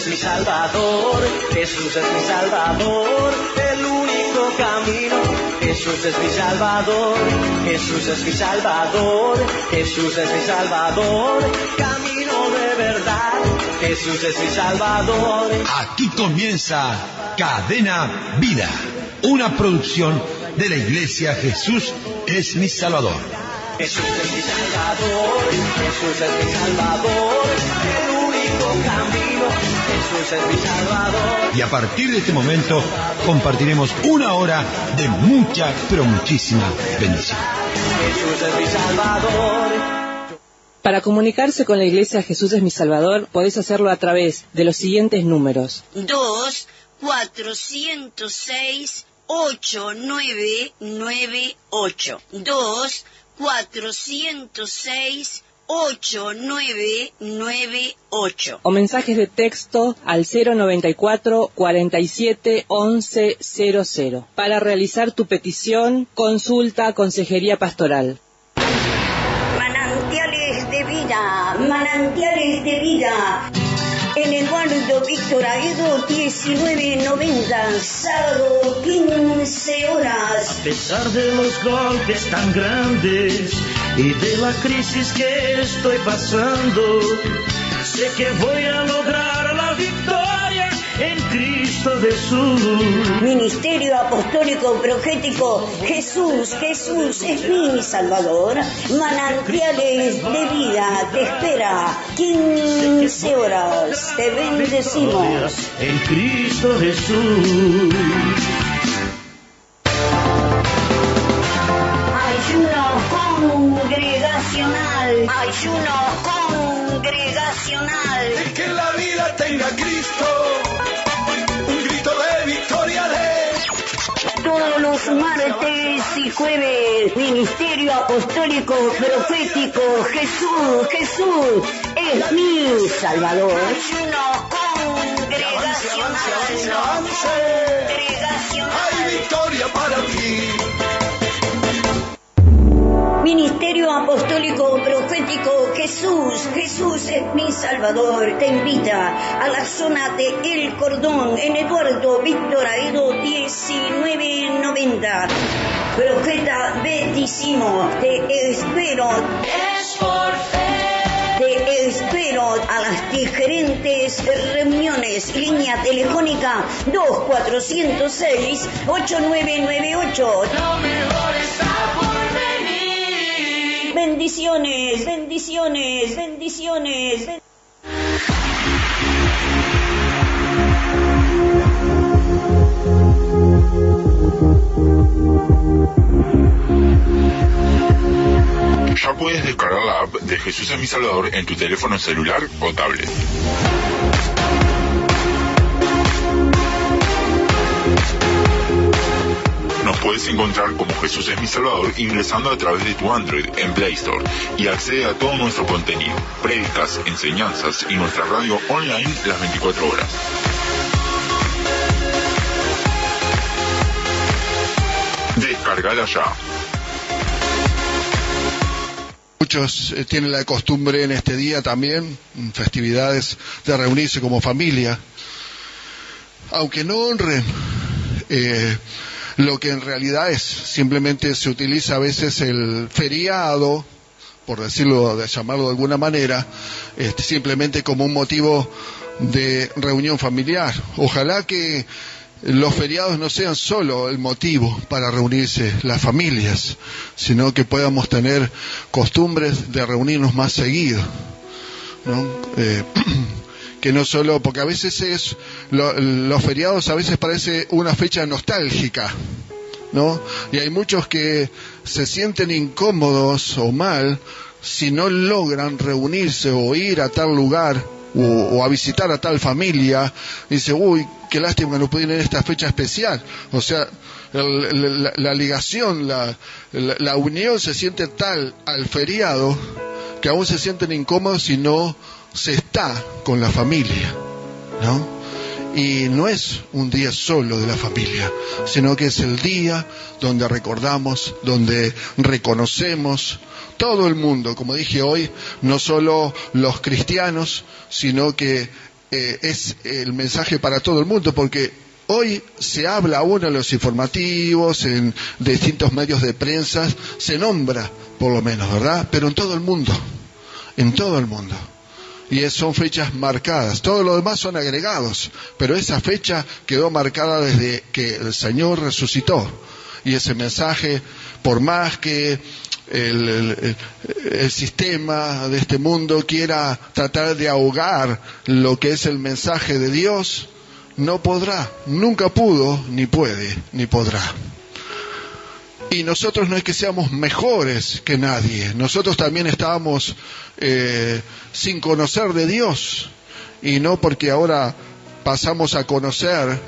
es mi Salvador, Jesús es mi Salvador, el único camino. Jesús es mi Salvador, Jesús es mi Salvador, Jesús es mi Salvador, camino de verdad, Jesús es mi Salvador. Aquí comienza Cadena Vida, una producción de la Iglesia Jesús es mi Salvador. Jesús es mi Salvador, Jesús es mi Salvador, el único camino, Jesús es mi Salvador. Y a partir de este momento compartiremos una hora de mucha, pero muchísima bendición. Jesús es mi Salvador. Para comunicarse con la Iglesia Jesús es mi Salvador, podés hacerlo a través de los siguientes números. 2-406-8998. 2-406-8998. O mensajes de texto al 094 47 11 00 para realizar tu petición, consulta, consejería pastoral. Manantiales de vida, manantiales de vida. En Eduardo Víctor Aedo 1990, sábado 15 horas. A pesar de los golpes tan grandes y de la crisis que estoy pasando, sé que voy a lograr la victoria en Cristo Jesús. Ministerio Apostólico Profético Jesús, Jesús es mi Salvador. Manantiales de vida te espera 15 horas. Te bendecimos. En Cristo Jesús. Ayuno congregacional. Ayuno congregacional. El que en la vida tenga Cristo, un grito de victoria de... Todos los martes y jueves, Ministerio Apostólico Profético Jesús, Jesús es mi Salvador. Ayuno congregacional. Hay victoria para ti. Ministerio Apostólico Profético Jesús, Jesús es mi Salvador, te invita a la zona de El Cordón, en Eduardo Víctor Aedo 1990. Profeta Betísimo, te espero. Es por fe. Te espero a las diferentes reuniones. Línea telefónica 2406-8998. Lo mejor está por venir. Bendiciones, bendiciones, bendiciones. Ya puedes descargar la app de Jesús es mi Salvador en tu teléfono celular o tablet. Nos puedes encontrar como Jesús es mi Salvador ingresando a través de tu Android en Play Store y accede a todo nuestro contenido, prédicas, enseñanzas y nuestra radio online las 24 horas. Descárgala ya. Muchos tienen la costumbre en este día también, en festividades, de reunirse como familia, aunque no honren lo que en realidad es. Simplemente se utiliza a veces el feriado, por decirlo, de llamarlo de alguna manera, simplemente como un motivo de reunión familiar. Ojalá que los feriados no sean solo el motivo para reunirse las familias, sino que podamos tener costumbres de reunirnos más seguido, ¿no? Que no solo, porque a veces los feriados a veces parece una fecha nostálgica, ¿no? Y hay muchos que se sienten incómodos o mal si no logran reunirse o ir a tal lugar o a visitar a tal familia. Dice, uy, qué lástima que no pude ir en esta fecha especial. O sea, la ligación, la unión se siente tal al feriado que aún se sienten incómodos si no se está con la familia, ¿no? Y no es un día solo de la familia, sino que es el día donde recordamos, donde reconocemos todo el mundo, como dije hoy, no solo los cristianos, sino que es el mensaje para todo el mundo, porque hoy se habla aún en los informativos, en distintos medios de prensa, se nombra por lo menos, ¿verdad? Pero en todo el mundo. Y son fechas marcadas. Todo lo demás son agregados, pero esa fecha quedó marcada desde que el Señor resucitó. Y ese mensaje, por más que el sistema de este mundo quiera tratar de ahogar lo que es el mensaje de Dios, no podrá, nunca pudo, ni puede, ni podrá. Y nosotros no es que seamos mejores que nadie, nosotros también estábamos sin conocer de Dios, y no porque ahora pasamos a conocer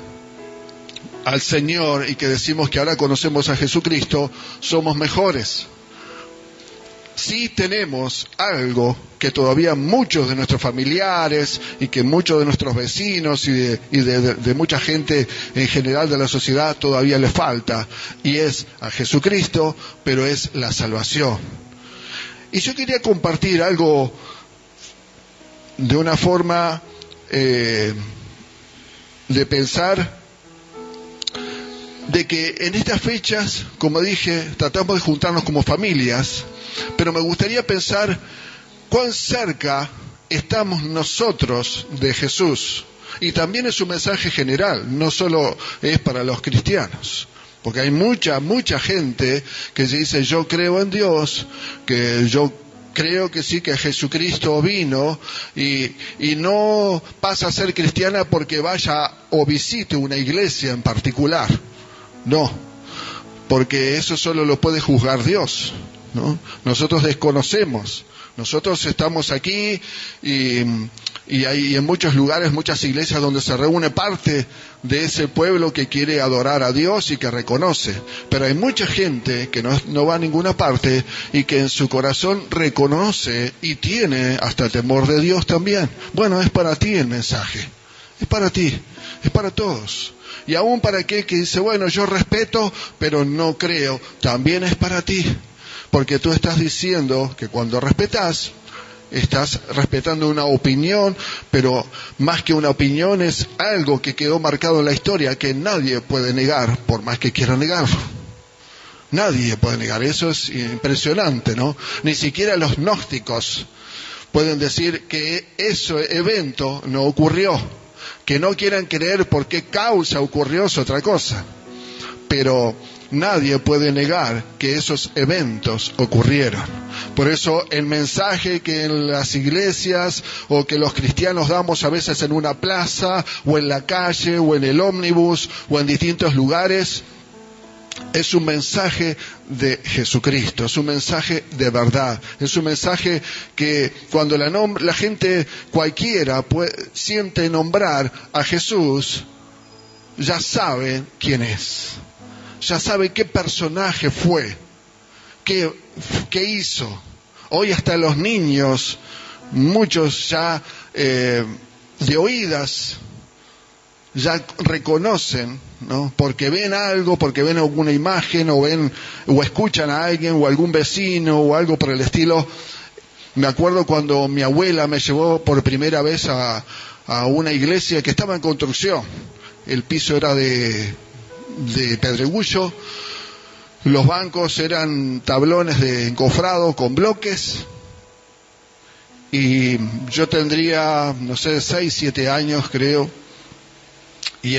al Señor y que decimos que ahora conocemos a Jesucristo, somos mejores. Sí tenemos algo que todavía muchos de nuestros familiares y que muchos de nuestros vecinos y de mucha gente en general de la sociedad todavía les falta, y es a Jesucristo, pero es la salvación. Y yo quería compartir algo de una forma de pensar, de que en estas fechas, como dije, tratamos de juntarnos como familias, pero me gustaría pensar cuán cerca estamos nosotros de Jesús. Y también es un mensaje general, no solo es para los cristianos, porque hay mucha gente que se dice: yo creo en Dios, que yo creo que sí, que Jesucristo vino, y no pasa a ser cristiana porque vaya o visite una iglesia en particular. No, porque eso solo lo puede juzgar Dios, ¿no? Nosotros desconocemos, nosotros estamos aquí y hay en muchos lugares, muchas iglesias donde se reúne parte de ese pueblo que quiere adorar a Dios y que reconoce, pero hay mucha gente que no va a ninguna parte y que en su corazón reconoce y tiene hasta temor de Dios también. Bueno, es para ti el mensaje, es para ti, es para todos. Y aún para aquel que dice: bueno, yo respeto, pero no creo, también es para ti. Porque tú estás diciendo que cuando respetas, estás respetando una opinión, pero más que una opinión es algo que quedó marcado en la historia, que nadie puede negar, por más que quiera negarlo. Nadie puede negar, eso es impresionante, ¿no? Ni siquiera los gnósticos pueden decir que ese evento no ocurrió. Que no quieran creer por qué causa ocurrió es otra cosa, pero nadie puede negar que esos eventos ocurrieron. Por eso el mensaje que en las iglesias o que los cristianos damos a veces en una plaza o en la calle o en el ómnibus o en distintos lugares, es un mensaje de Jesucristo, es un mensaje de verdad, es un mensaje que cuando la gente cualquiera siente nombrar a Jesús, ya sabe quién es, ya sabe qué personaje fue, qué hizo. Hoy hasta los niños, muchos ya de oídas, ya reconocen, ¿no? Porque ven algo, porque ven alguna imagen, o escuchan a alguien, o algún vecino, o algo por el estilo. Me acuerdo cuando mi abuela me llevó por primera vez a una iglesia que estaba en construcción. El piso era de pedregullo, los bancos eran tablones de encofrado con bloques, y yo tendría, no sé, 6, 7 años creo. Y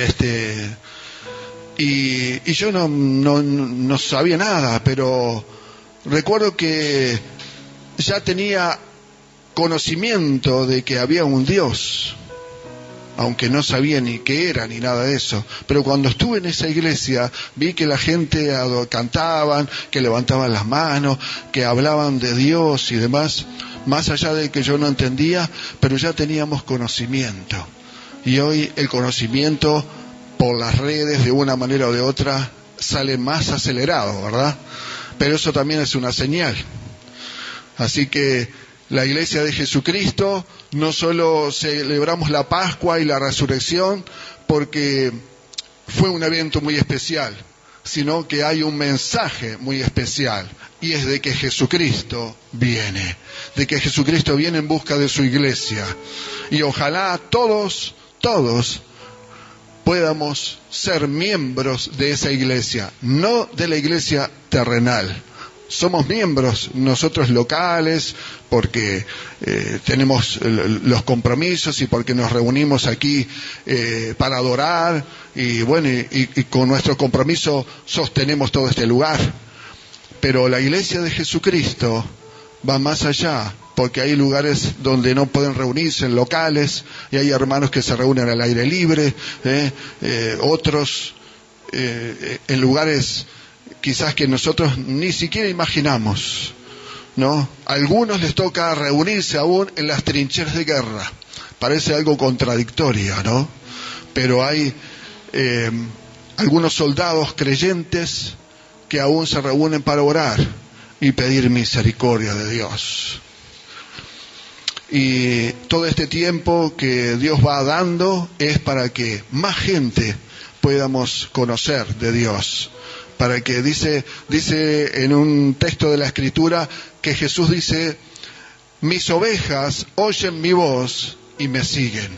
yo no sabía nada, pero recuerdo que ya tenía conocimiento de que había un Dios, aunque no sabía ni qué era ni nada de eso. Pero cuando estuve en esa iglesia vi que la gente cantaban, que levantaban las manos, que hablaban de Dios y demás, más allá de que yo no entendía, pero ya teníamos conocimiento. Y hoy el conocimiento por las redes, de una manera o de otra, sale más acelerado, ¿verdad? Pero eso también es una señal. Así que la Iglesia de Jesucristo, no solo celebramos la Pascua y la Resurrección porque fue un evento muy especial, sino que hay un mensaje muy especial, y es de que Jesucristo viene, de que Jesucristo viene en busca de su iglesia. Y ojalá todos podamos ser miembros de esa iglesia, no de la iglesia terrenal. Somos miembros nosotros locales porque tenemos los compromisos y porque nos reunimos aquí para adorar y bueno, y con nuestro compromiso sostenemos todo este lugar. Pero la iglesia de Jesucristo va más allá, porque hay lugares donde no pueden reunirse en locales y hay hermanos que se reúnen al aire libre, otros en lugares quizás que nosotros ni siquiera imaginamos, ¿no? A algunos les toca reunirse aún en las trincheras de guerra. Parece algo contradictorio, ¿no? Pero hay algunos soldados creyentes que aún se reúnen para orar y pedir misericordia de Dios. Y todo este tiempo que Dios va dando es para que más gente podamos conocer de Dios. Para que dice en un texto de la Escritura que Jesús dice: mis ovejas oyen mi voz y me siguen.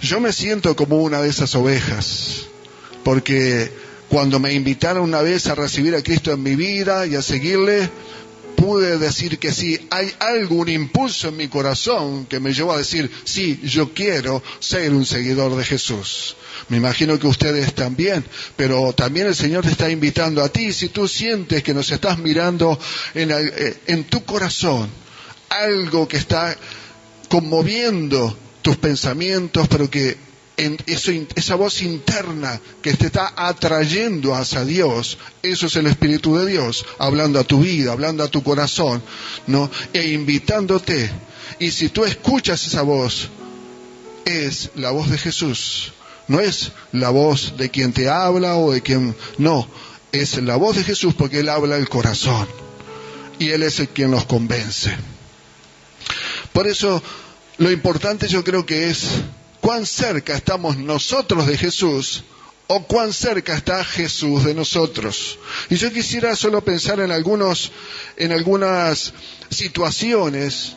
Yo me siento como una de esas ovejas, porque cuando me invitaron una vez a recibir a Cristo en mi vida y a seguirle, pude decir que sí. Hay algún impulso en mi corazón que me llevó a decir: sí, yo quiero ser un seguidor de Jesús. Me imagino que ustedes también, pero también el Señor te está invitando a ti. Si tú sientes que nos estás mirando en tu corazón, algo que está conmoviendo tus pensamientos, pero que esa voz interna que te está atrayendo hacia Dios, eso es el Espíritu de Dios, hablando a tu vida, hablando a tu corazón, ¿no? E invitándote. Y si tú escuchas esa voz, es la voz de Jesús. No es la voz de quien te habla o de quien... No, es la voz de Jesús, porque Él habla el corazón. Y Él es el quien nos convence. Por eso, lo importante yo creo que es cuán cerca estamos nosotros de Jesús o cuán cerca está Jesús de nosotros. Y yo quisiera solo pensar en algunas situaciones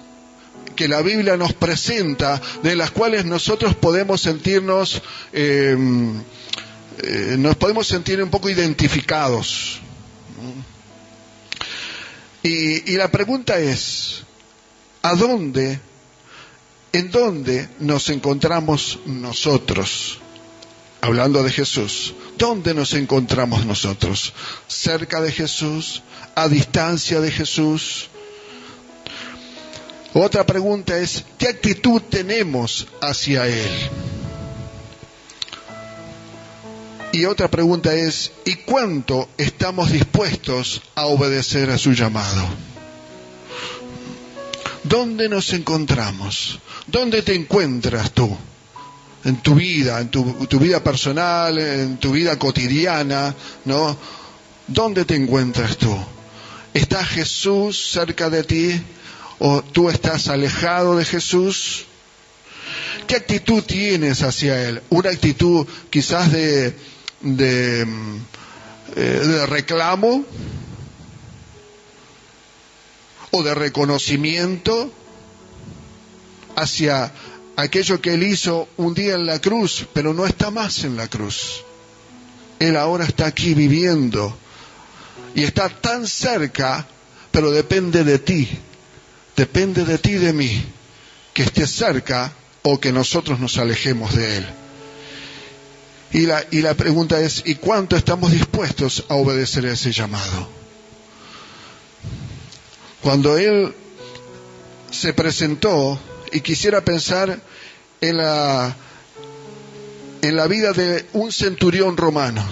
que la Biblia nos presenta, de las cuales nosotros podemos sentirnos, nos podemos sentir un poco identificados. Y la pregunta es: ¿en dónde nos encontramos nosotros? Hablando de Jesús, ¿dónde nos encontramos nosotros? ¿Cerca de Jesús? ¿A distancia de Jesús? Otra pregunta es: ¿qué actitud tenemos hacia Él? Y otra pregunta es: ¿y cuánto estamos dispuestos a obedecer a su llamado? ¿Dónde nos encontramos? ¿Dónde te encuentras tú? En tu vida, en tu vida personal, en tu vida cotidiana, ¿no? ¿Dónde te encuentras tú? ¿Está Jesús cerca de ti? ¿O tú estás alejado de Jesús? ¿Qué actitud tienes hacia Él? ¿Una actitud quizás de reclamo? ¿O de reconocimiento hacia aquello que Él hizo un día en la cruz, pero no está más en la cruz? Él ahora está aquí viviendo y está tan cerca, pero depende de ti. Depende de ti y de mí, que esté cerca o que nosotros nos alejemos de Él. Y la pregunta es: ¿y cuánto estamos dispuestos a obedecer a ese llamado? Cuando Él se presentó, y quisiera pensar en la vida de un centurión romano.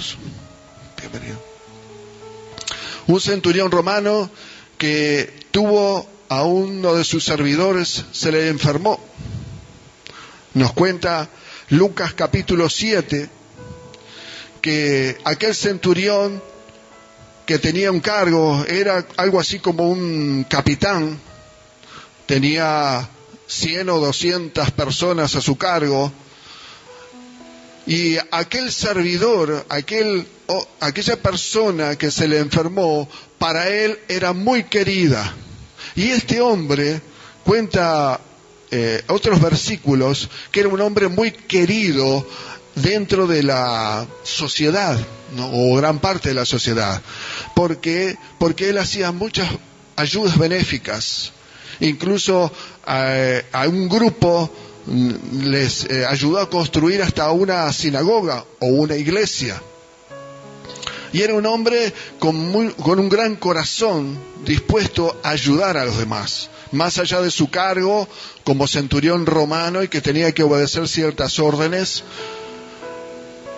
Un centurión romano que tuvo a uno de sus servidores, se le enfermó. Nos cuenta Lucas capítulo 7, que aquel centurión que tenía un cargo, era algo así como un capitán, tenía 100 o 200 personas a su cargo, Y aquel servidor, aquella persona que se le enfermó, para él era muy querida. Y este hombre cuenta otros versículos que era un hombre muy querido dentro de la sociedad, ¿no? O gran parte de la sociedad, porque él hacía muchas ayudas benéficas. Incluso a un grupo les ayudó a construir hasta una sinagoga o una iglesia. Y era un hombre con un gran corazón, dispuesto a ayudar a los demás, más allá de su cargo como centurión romano y que tenía que obedecer ciertas órdenes.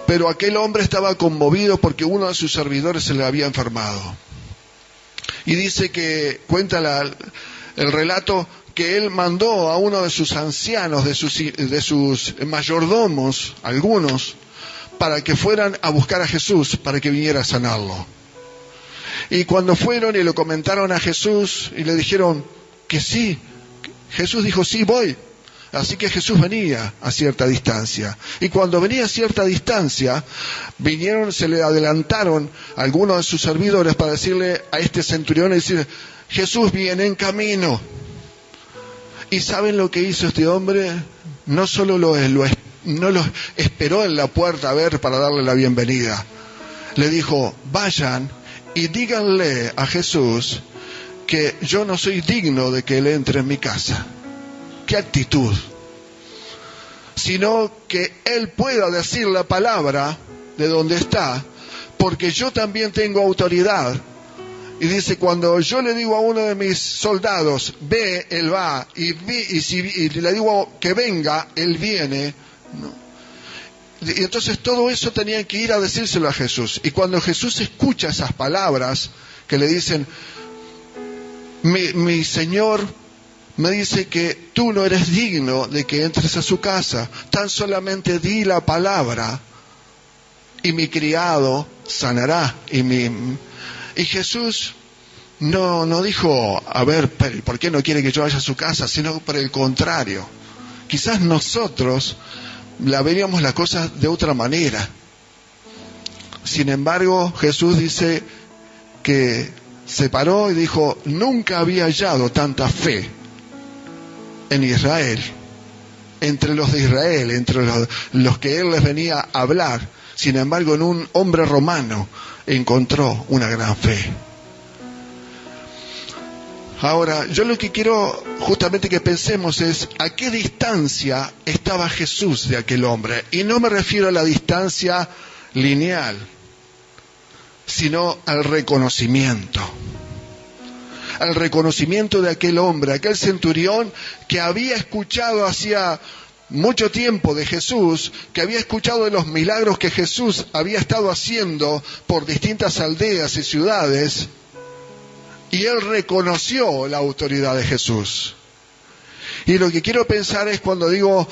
Pero aquel hombre estaba conmovido porque uno de sus servidores se le había enfermado. Y dice que, cuenta el relato, que él mandó a uno de sus ancianos, de sus mayordomos, algunos, para que fueran a buscar a Jesús, para que viniera a sanarlo. Y cuando fueron y lo comentaron a Jesús y le dijeron que sí, Jesús dijo, sí, voy. Así que Jesús venía a cierta distancia. Y cuando venía a cierta distancia, se le adelantaron algunos de sus servidores para decirle a este centurión, decir, Jesús viene en camino. ¿Y saben lo que hizo este hombre? No solo no lo esperó en la puerta a ver para darle la bienvenida. Le dijo, vayan y díganle a Jesús que yo no soy digno de que él entre en mi casa. ¿Qué actitud? Sino que él pueda decir la palabra de donde está, porque yo también tengo autoridad. Y dice, cuando yo le digo a uno de mis soldados, ve, él va, y le digo que venga, él viene, ¿no? Y entonces todo eso tenía que ir a decírselo a Jesús. Y cuando Jesús escucha esas palabras que le dicen, mi Señor me dice que tú no eres digno de que entres a su casa, tan solamente di la palabra y mi criado sanará. Y Jesús no dijo, a ver, ¿por qué no quiere que yo vaya a su casa? Sino por el contrario. Quizás nosotros veríamos las cosas de otra manera. Sin embargo, Jesús dice que se paró y dijo, nunca había hallado tanta fe en Israel, entre los de Israel, entre los que él les venía a hablar. Sin embargo, en un hombre romano encontró una gran fe. Ahora, yo lo que quiero justamente que pensemos es a qué distancia estaba Jesús de aquel hombre. Y no me refiero a la distancia lineal, sino al reconocimiento. Al reconocimiento de aquel hombre, aquel centurión que había escuchado hacía mucho tiempo de Jesús, que había escuchado de los milagros que Jesús había estado haciendo por distintas aldeas y ciudades, y él reconoció la autoridad de Jesús. Y lo que quiero pensar es, cuando digo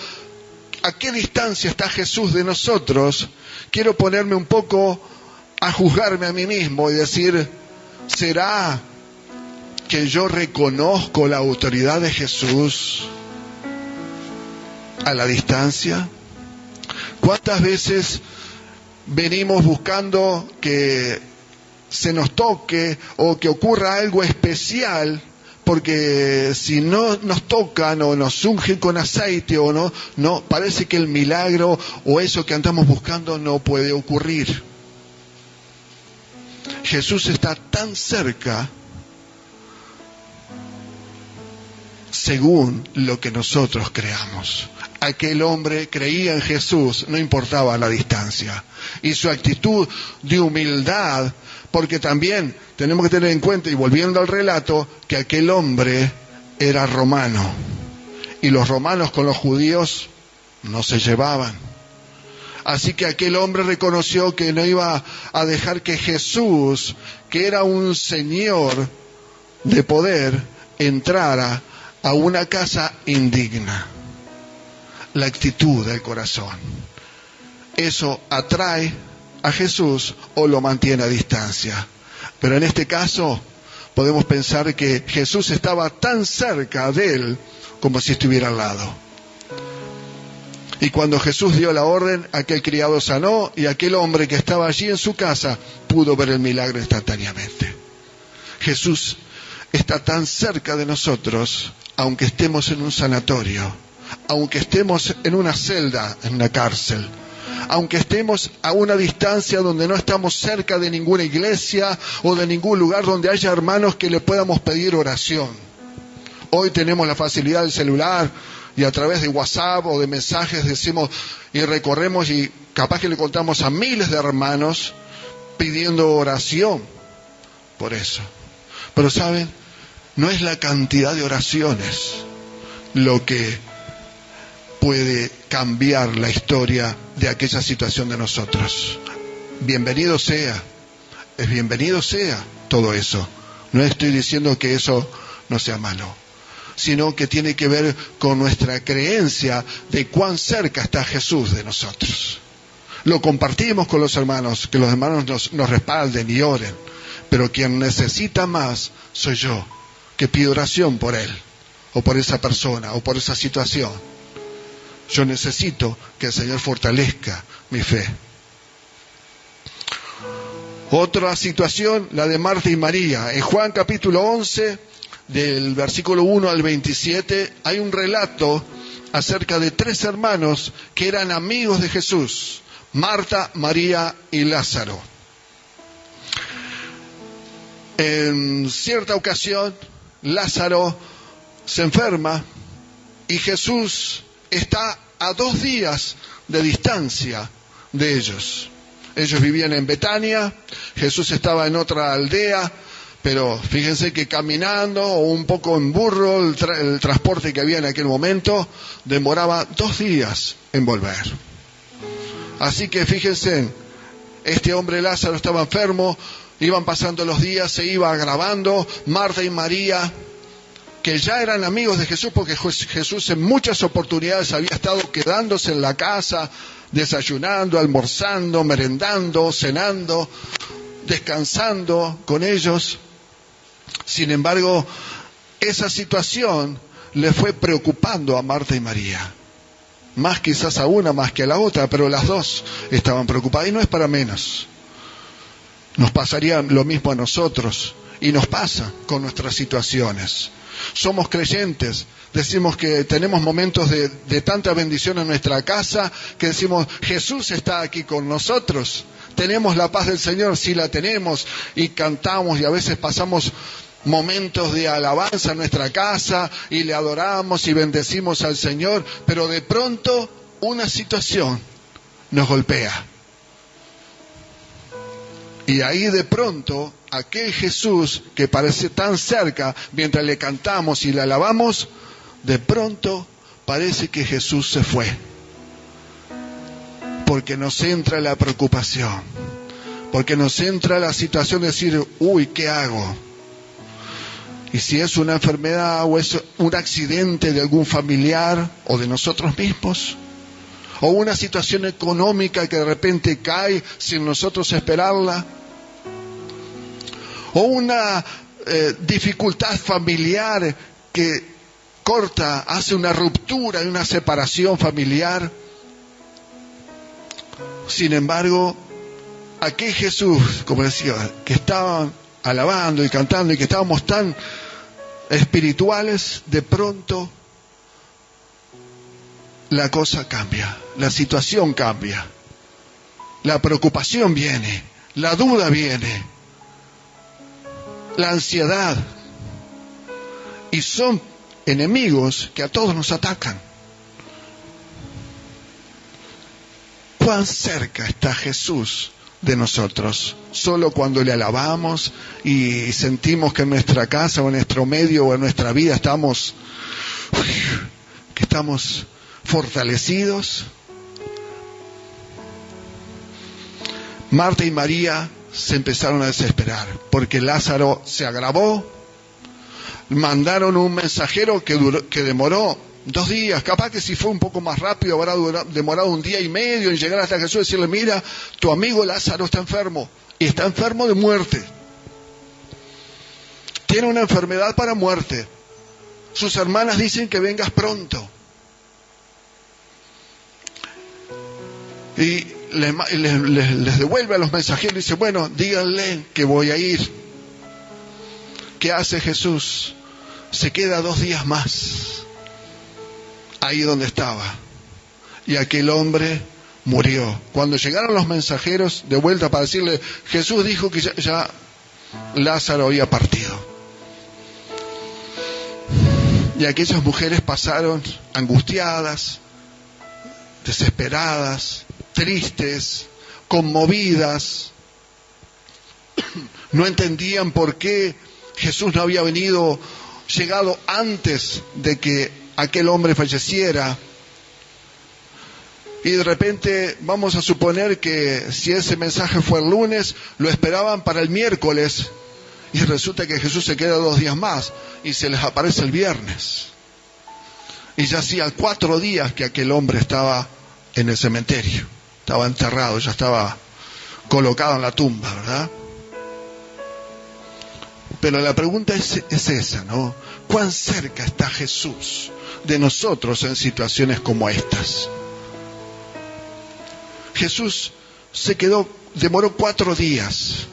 a qué distancia está Jesús de nosotros, quiero ponerme un poco a juzgarme a mí mismo y decir, ¿será que yo reconozco la autoridad de Jesús a la distancia? ¿Cuántas veces venimos buscando que se nos toque o que ocurra algo especial, porque si no nos tocan o nos ungen con aceite o no, parece que el milagro o eso que andamos buscando no puede ocurrir? Jesús está tan cerca según lo que nosotros creamos. Aquel hombre creía en Jesús, no importaba la distancia. Y su actitud de humildad, porque también tenemos que tener en cuenta, y volviendo al relato, que aquel hombre era romano. Y los romanos con los judíos no se llevaban. Así que aquel hombre reconoció que no iba a dejar que Jesús, que era un Señor de poder, entrara a una casa indigna. La actitud del corazón. Eso atrae a Jesús o lo mantiene a distancia. Pero en este caso podemos pensar que Jesús estaba tan cerca de él como si estuviera al lado. Y cuando Jesús dio la orden, aquel criado sanó y aquel hombre que estaba allí en su casa pudo ver el milagro instantáneamente. Jesús está tan cerca de nosotros, aunque estemos en un sanatorio, aunque estemos en una celda, en una cárcel, aunque estemos a una distancia donde no estamos cerca de ninguna iglesia o de ningún lugar donde haya hermanos que le podamos pedir oración. Hoy tenemos la facilidad del celular y a través de WhatsApp o de mensajes decimos y recorremos y capaz que le contamos a miles de hermanos pidiendo oración por eso. Pero ¿saben? No es la cantidad de oraciones lo que puede cambiar la historia de aquella situación de nosotros. Bienvenido sea todo eso. No estoy diciendo que eso no sea malo, sino que tiene que ver con nuestra creencia de cuán cerca está Jesús de nosotros. Lo compartimos con los hermanos, que los hermanos nos respalden y oren, pero quien necesita más soy yo, que pido oración por él, o por esa persona, o por esa situación. Yo necesito que el Señor fortalezca mi fe. Otra situación, la de Marta y María. En Juan capítulo 11, del versículo 1 al 27, hay un relato acerca de 3 hermanos que eran amigos de Jesús: Marta, María y Lázaro. En cierta ocasión, Lázaro se enferma y Jesús está a 2 días de distancia de ellos. Ellos vivían en Betania, Jesús estaba en otra aldea, pero fíjense que caminando o un poco en burro, el transporte que había en aquel momento, demoraba 2 días en volver. Así que fíjense, este hombre Lázaro estaba enfermo, iban pasando los días, se iba agravando. Marta y María, que ya eran amigos de Jesús, porque Jesús en muchas oportunidades había estado quedándose en la casa, desayunando, almorzando, merendando, cenando, descansando con ellos. Sin embargo, esa situación le fue preocupando a Marta y María. Más quizás a una, más que a la otra, pero las dos estaban preocupadas. Y no es para menos. Nos pasaría lo mismo a nosotros, y nos pasa con nuestras situaciones. Somos creyentes, decimos que tenemos momentos de tanta bendición en nuestra casa, que decimos, Jesús está aquí con nosotros. Tenemos la paz del Señor, sí la tenemos, y cantamos, y a veces pasamos momentos de alabanza en nuestra casa, y le adoramos y bendecimos al Señor, pero de pronto una situación nos golpea. Y ahí de pronto, aquel Jesús que parece tan cerca, mientras le cantamos y le alabamos, de pronto parece que Jesús se fue. Porque nos entra la preocupación, porque nos entra la situación de decir, uy, ¿qué hago? Y si es una enfermedad o es un accidente de algún familiar o de nosotros mismos, o una situación económica que de repente cae sin nosotros esperarla, o una dificultad familiar que corta, hace una ruptura y una separación familiar. Sin embargo, aquel Jesús, como decía, que estaban alabando y cantando y que estábamos tan espirituales, de pronto la cosa cambia, la situación cambia, la preocupación viene, la duda viene, la ansiedad, y son enemigos que a todos nos atacan. ¿Cuán cerca está Jesús de nosotros? Solo cuando le alabamos y sentimos que en nuestra casa o en nuestro medio o en nuestra vida estamos fortalecidos. Marta y María se empezaron a desesperar porque Lázaro se agravó. Mandaron un mensajero que demoró 2 días, capaz que si fue un poco más rápido habrá demorado 1 día y medio en llegar hasta Jesús y decirle, mira, tu amigo Lázaro está enfermo, y está enfermo de muerte. Tiene una enfermedad para muerte. Sus hermanas dicen que vengas pronto. Y les devuelve a los mensajeros y dice, bueno, díganle que voy a ir. ¿Qué hace Jesús? Se queda 2 días más ahí donde estaba. Y aquel hombre murió. Cuando llegaron los mensajeros de vuelta para decirle, Jesús dijo que ya Lázaro había partido. Y aquellas mujeres pasaron angustiadas, desesperadas, tristes, conmovidas. No entendían por qué Jesús no había llegado antes de que aquel hombre falleciera. Y de repente vamos a suponer que si ese mensaje fue el lunes, lo esperaban para el miércoles, y resulta que Jesús se queda 2 días más y se les aparece el viernes. Y ya hacía 4 días que aquel hombre estaba en el cementerio, estaba enterrado, ya estaba colocado en la tumba, ¿verdad? Pero la pregunta es esa, ¿no? ¿Cuán cerca está Jesús de nosotros en situaciones como estas? Jesús demoró 4 días,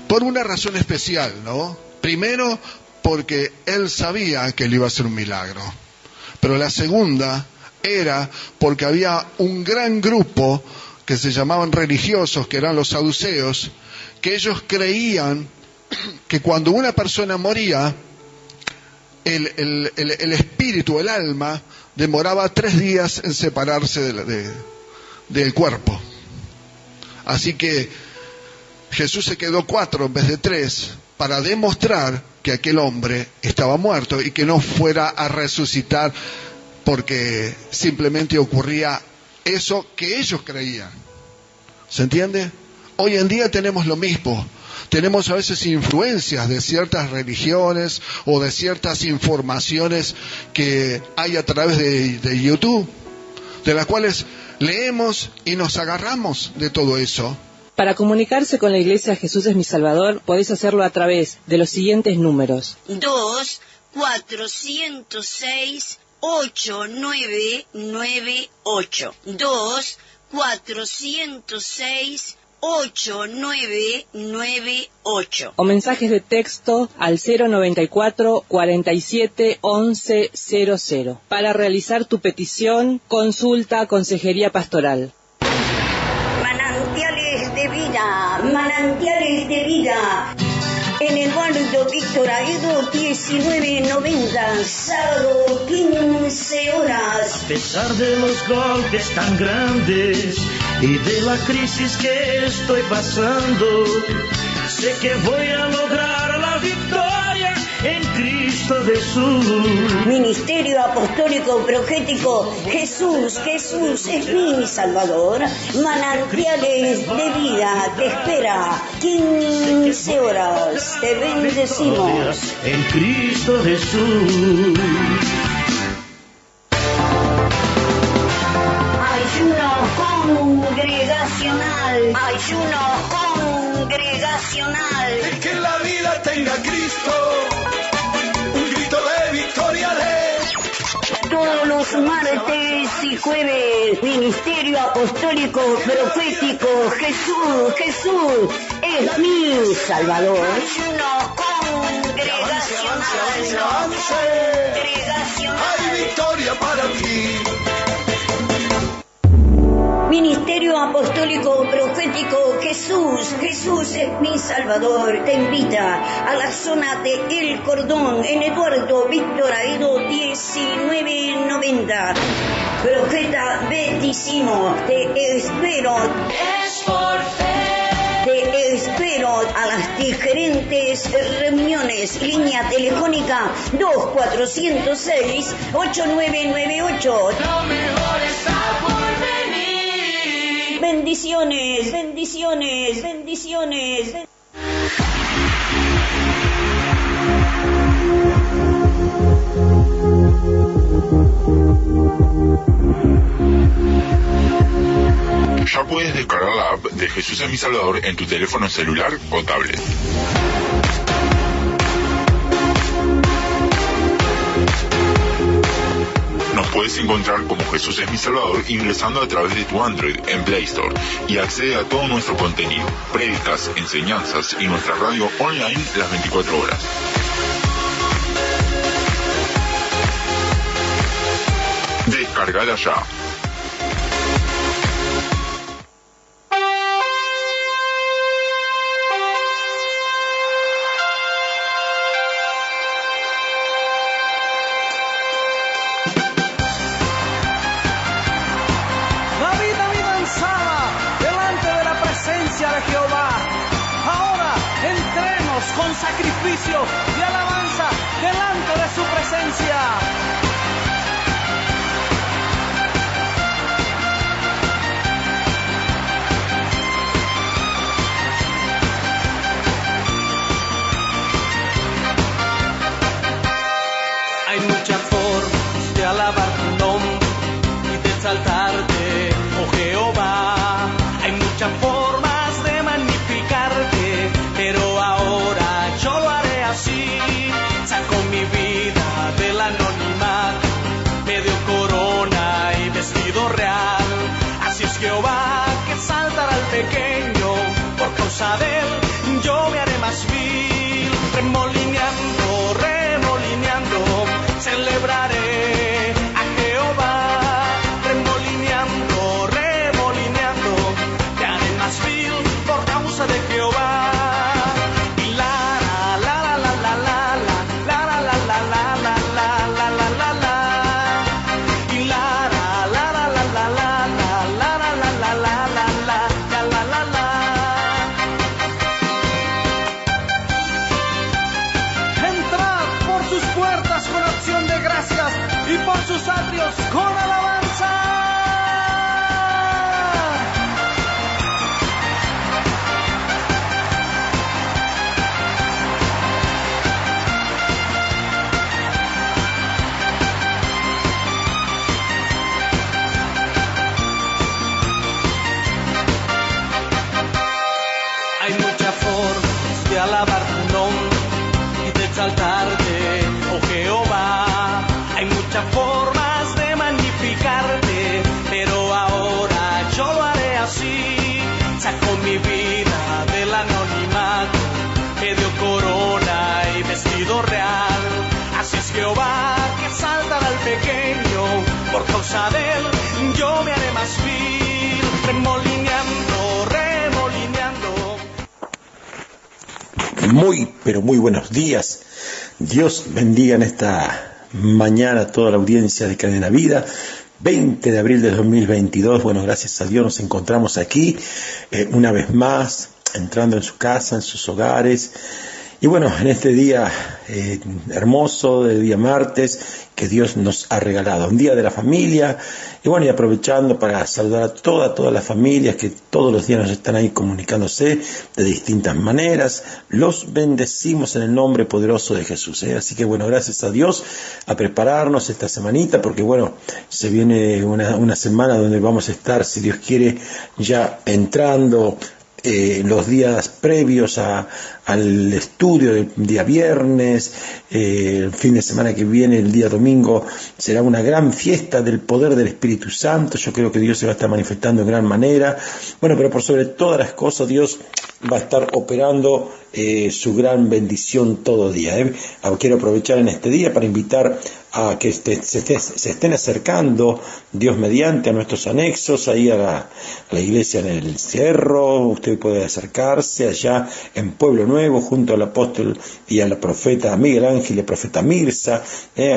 por una razón especial, ¿no? Primero, porque Él sabía que Él iba a hacer un milagro. Pero la segunda era porque había un gran grupo que se llamaban religiosos, que eran los saduceos, que ellos creían que cuando una persona moría, el espíritu, el alma, demoraba 3 días en separarse del cuerpo. Así que Jesús se quedó 4 en vez de 3 para demostrar que aquel hombre estaba muerto y que no fuera a resucitar porque simplemente ocurría eso que ellos creían. ¿Se entiende? Hoy en día tenemos lo mismo. Tenemos a veces influencias de ciertas religiones o de ciertas informaciones que hay a través de YouTube, de las cuales leemos y nos agarramos de todo eso. Para comunicarse con la Iglesia Jesús es mi Salvador, podéis hacerlo a través de los siguientes números: 2-406-8998. 2-406-8998. O mensajes de texto al 094 47 11 00. Para realizar tu petición, consulta Consejería Pastoral. Manantiales de vida, manantiales de vida. En Eduardo Víctor Aedo 1990, sábado 15 horas. A pesar de los golpes tan grandes y de la crisis que estoy pasando, sé que voy a lograr la victoria en Cristo Jesús. Ministerio Apostólico Profético Jesús, Jesús es mi Salvador. Manantiales de vida te espera 15 horas. Te bendecimos. En Cristo Jesús. Ayuno congregacional. Ayuno congregacional. El que en la vida tenga Cristo, un grito de victoria de. Todos los martes y jueves, Ministerio Apostólico Profético Jesús, Jesús es mi Salvador. Ayuno congregacional. Hay victoria para ti. Ministerio Apostólico Profético Jesús, Jesús es mi Salvador, te invita a la zona de El Cordón, en Eduardo Víctor Aedo 1990. Profeta Beticino, te espero. Es por fe. Te espero a las diferentes reuniones. Línea telefónica 2-406-8998. Lo mejor está por venir. Bendiciones, bendiciones, bendiciones. Ya puedes descargar la app de Jesús es mi Salvador en tu teléfono celular o tablet. Nos puedes puedes encontrar como Jesús es mi Salvador ingresando a través de tu Android en Play Store y accede a todo nuestro contenido, prédicas, enseñanzas y nuestra radio online las 24 horas. Descargala ya. Con sacrificio y alabanza delante de su presencia. Hay muchas formas de alabar tu nombre y de exaltarte, oh Jehová. Hay muchas formas de magnificarte, pero ahora yo lo haré así. Saco mi vida del anonimato, me dio corona y vestido real. Así es Jehová que exaltará al pequeño, por causa de él yo me haré más vil. Remolineando, remolineando, celebraré a Jehová. Remolineando, remolineando, me haré más vil por causa de Jehová. Y por sus atrios con alabanza. Hay muchas formas de alabar tu nombre y de exaltarte, oh Jehová. Hay muchas formas de magnificarte, pero ahora yo lo haré así. Saco mi vida del anonimato, me dio corona y vestido real. Así es Jehová que exaltará al pequeño, por causa de él yo me haré más vil. Remolineando, remolineando. Muy, pero muy buenos días. Dios bendiga en esta mañana a toda la audiencia de Cadena Vida, 20 de abril de 2022. Bueno, gracias a Dios nos encontramos aquí una vez más, entrando en su casa, en sus hogares. Y bueno, en este día hermoso, del día martes, que Dios nos ha regalado, un día de la familia. Y bueno, y aprovechando para saludar a todas las familias que todos los días nos están ahí comunicándose de distintas maneras. Los bendecimos en el nombre poderoso de Jesús. Así que bueno, gracias a Dios, a prepararnos esta semanita, porque bueno, se viene una semana donde vamos a estar, si Dios quiere, ya entrando los días previos al estudio del día viernes. El fin de semana que viene, el día domingo, será una gran fiesta del poder del Espíritu Santo. Yo creo que Dios se va a estar manifestando en gran manera. Bueno, pero por sobre todas las cosas, Dios va a estar operando su gran bendición todo día. Quiero aprovechar en este día para invitar a que se estén acercando, Dios mediante, a nuestros anexos, ahí a la iglesia en el Cerro. Usted puede acercarse allá en Pueblo Nuevo, junto al apóstol y a la profeta Miguel Ángel y la profeta Mirza,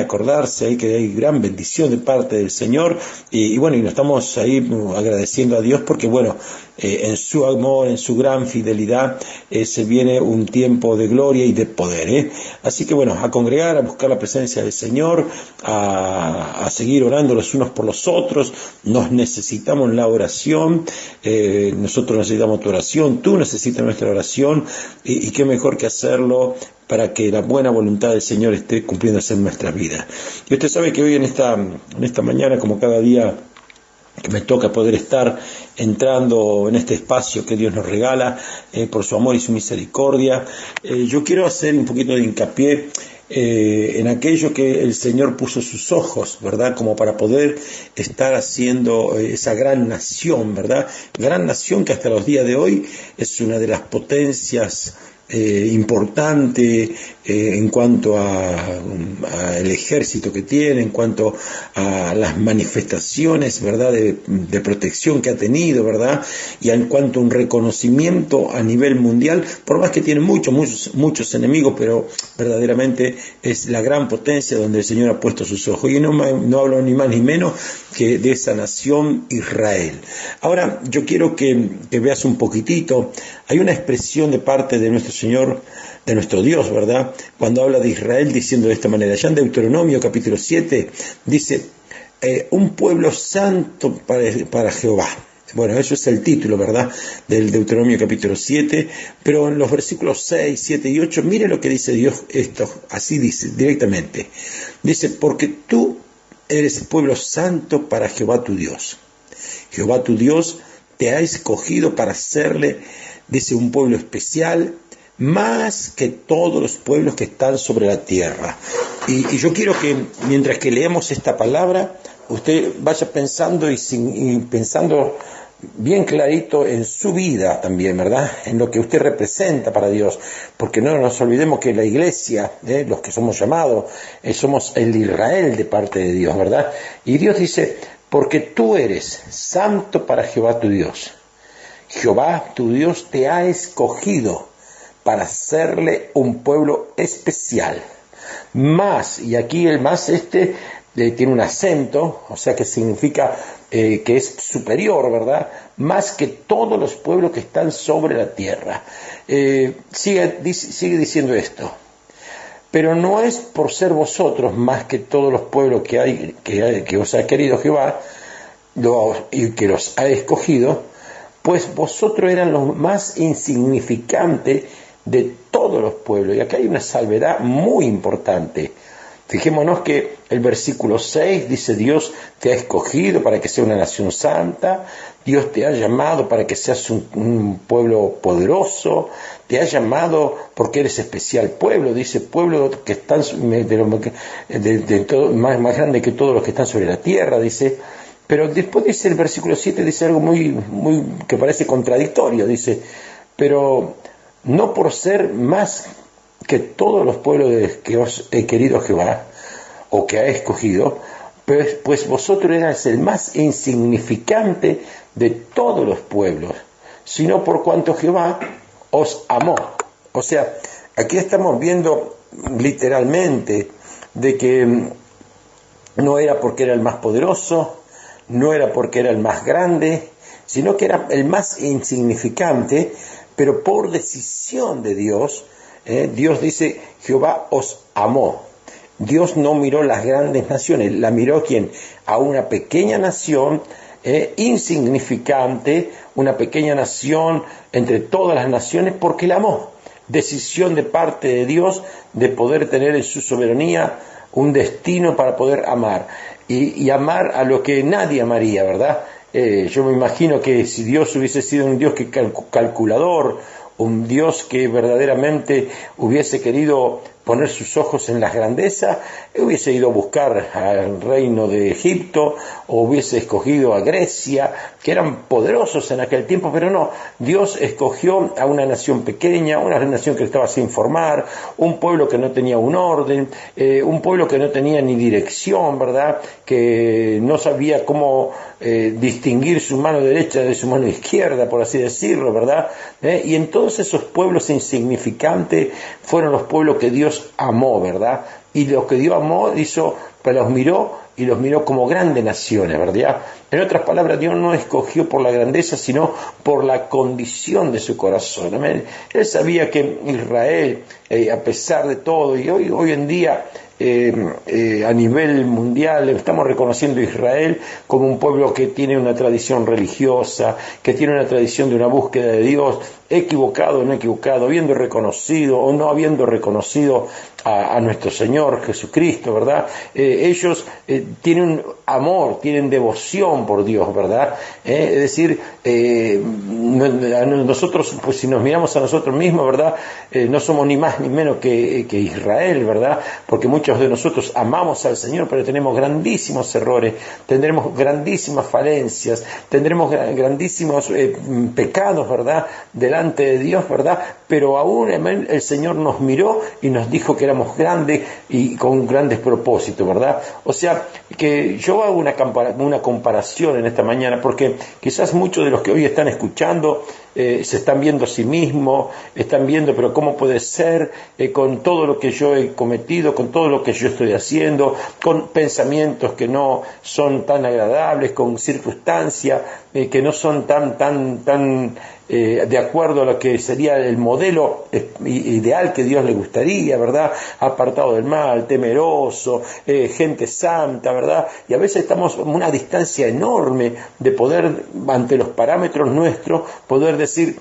acordarse ahí que hay gran bendición de parte del Señor. Y bueno, y nos estamos ahí agradeciendo a Dios porque bueno, en su amor, en su gran fidelidad, se viene un tiempo de gloria y de poder. Así que bueno, a congregar, a buscar la presencia del Señor, a seguir orando los unos por los otros. Nos necesitamos la oración, nosotros necesitamos tu oración, tú necesitas nuestra oración, y qué mejor que hacerlo para que la buena voluntad del Señor esté cumpliéndose en nuestras vidas. Y usted sabe que hoy en esta mañana, como cada día me toca poder estar entrando en este espacio que Dios nos regala por su amor y su misericordia. Yo quiero hacer un poquito de hincapié en aquello que el Señor puso sus ojos, ¿verdad? Como para poder estar haciendo esa gran nación, ¿verdad? Gran nación que hasta los días de hoy es una de las potencias importante en cuanto a el ejército que tiene, en cuanto a las manifestaciones, ¿verdad?, de protección que ha tenido, ¿verdad?, y en cuanto a un reconocimiento a nivel mundial, por más que tiene muchos enemigos, pero verdaderamente es la gran potencia donde el Señor ha puesto sus ojos. Y no hablo ni más ni menos que de esa nación Israel. Ahora, yo quiero que veas un poquitito, hay una expresión de parte de nuestro Señor, de nuestro Dios, ¿verdad?, cuando habla de Israel diciendo de esta manera. Ya en Deuteronomio capítulo 7 dice, un pueblo santo para Jehová. Bueno, eso es el título, ¿verdad?, del Deuteronomio capítulo 7, pero en los versículos 6, 7 y 8, mire lo que dice Dios, esto, así dice directamente. Dice, porque tú eres pueblo santo para Jehová tu Dios. Jehová tu Dios te ha escogido para serle, dice, un pueblo especial, más que todos los pueblos que están sobre la tierra. Y yo quiero que mientras que leemos esta palabra, usted vaya pensando y pensando bien clarito en su vida también, ¿verdad?, en lo que usted representa para Dios, porque no nos olvidemos que la iglesia, los que somos llamados, somos el Israel de parte de Dios, ¿verdad? Y Dios dice, porque tú eres santo para Jehová tu Dios. Jehová tu Dios te ha escogido para serle un pueblo especial. Más, y aquí el más tiene un acento, o sea que significa que es superior, ¿verdad?, más que todos los pueblos que están sobre la tierra. Sigue diciendo esto. Pero no es por ser vosotros más que todos los pueblos que os ha querido Jehová y que los ha escogido, pues vosotros eran los más insignificantes de todos los pueblos. Y acá hay una salvedad muy importante. Fijémonos que el versículo 6 dice, Dios te ha escogido para que sea una nación santa, Dios te ha llamado para que seas un pueblo poderoso, te ha llamado porque eres especial pueblo, dice, pueblo que están más grande que todos los que están sobre la tierra, dice. Pero después dice el versículo 7, dice algo muy que parece contradictorio, dice, pero no por ser más que todos los pueblos que os he querido Jehová, o que ha escogido, pues vosotros erais el más insignificante de todos los pueblos, sino por cuanto Jehová os amó. O sea, aquí estamos viendo literalmente de que no era porque era el más poderoso, no era porque era el más grande, sino que era el más insignificante, pero por decisión de Dios, Dios dice, Jehová os amó. Dios no miró las grandes naciones, la miró ¿quién? A una pequeña nación insignificante, una pequeña nación entre todas las naciones, porque la amó. Decisión de parte de Dios de poder tener en su soberanía un destino para poder amar. Y amar a lo que nadie amaría, ¿verdad? Yo me imagino que si Dios hubiese sido un Dios calculador, un Dios que verdaderamente hubiese querido poner sus ojos en las grandezas, hubiese ido a buscar al reino de Egipto, o hubiese escogido a Grecia, que eran poderosos en aquel tiempo, pero no, Dios escogió a una nación pequeña, una nación que estaba sin formar, un pueblo que no tenía un orden, un pueblo que no tenía ni dirección, ¿verdad?, que no sabía cómo distinguir su mano derecha de su mano izquierda, por así decirlo, ¿verdad? Y en todos esos pueblos insignificantes fueron los pueblos que Dios amó, ¿verdad? Y los que Dios amó, pues los miró y los miró como grandes naciones, ¿verdad? En otras palabras, Dios no escogió por la grandeza, sino por la condición de su corazón. Amén. Él sabía que Israel, a pesar de todo, y hoy en día, a nivel mundial, estamos reconociendo a Israel como un pueblo que tiene una tradición religiosa, que tiene una tradición de una búsqueda de Dios, equivocado o no equivocado, habiendo reconocido o no habiendo reconocido a nuestro Señor Jesucristo, ¿verdad? ellos tienen amor, tienen devoción por Dios, ¿verdad? Es decir, nosotros, pues si nos miramos a nosotros mismos, ¿verdad? No somos ni más ni menos que Israel, ¿verdad? Porque muchos de nosotros amamos al Señor, pero tenemos grandísimos errores, tendremos grandísimas falencias, tendremos grandísimos pecados, ¿verdad? Delante de Dios, ¿verdad? Pero aún el Señor nos miró y nos dijo que éramos grandes y con grandes propósitos, ¿verdad? O sea, que yo hago una comparación en esta mañana, porque quizás muchos de los que hoy están escuchando se están viendo a sí mismos, están viendo, pero ¿cómo puede ser con todo lo que yo he cometido, con todo lo que yo estoy haciendo, con pensamientos que no son tan agradables, con circunstancias que no son tan de acuerdo a lo que sería el modelo ideal que Dios le gustaría, ¿verdad? Apartado del mal, temeroso, gente santa, ¿verdad? Y a veces estamos a una distancia enorme de poder, ante los parámetros nuestros, poder decir,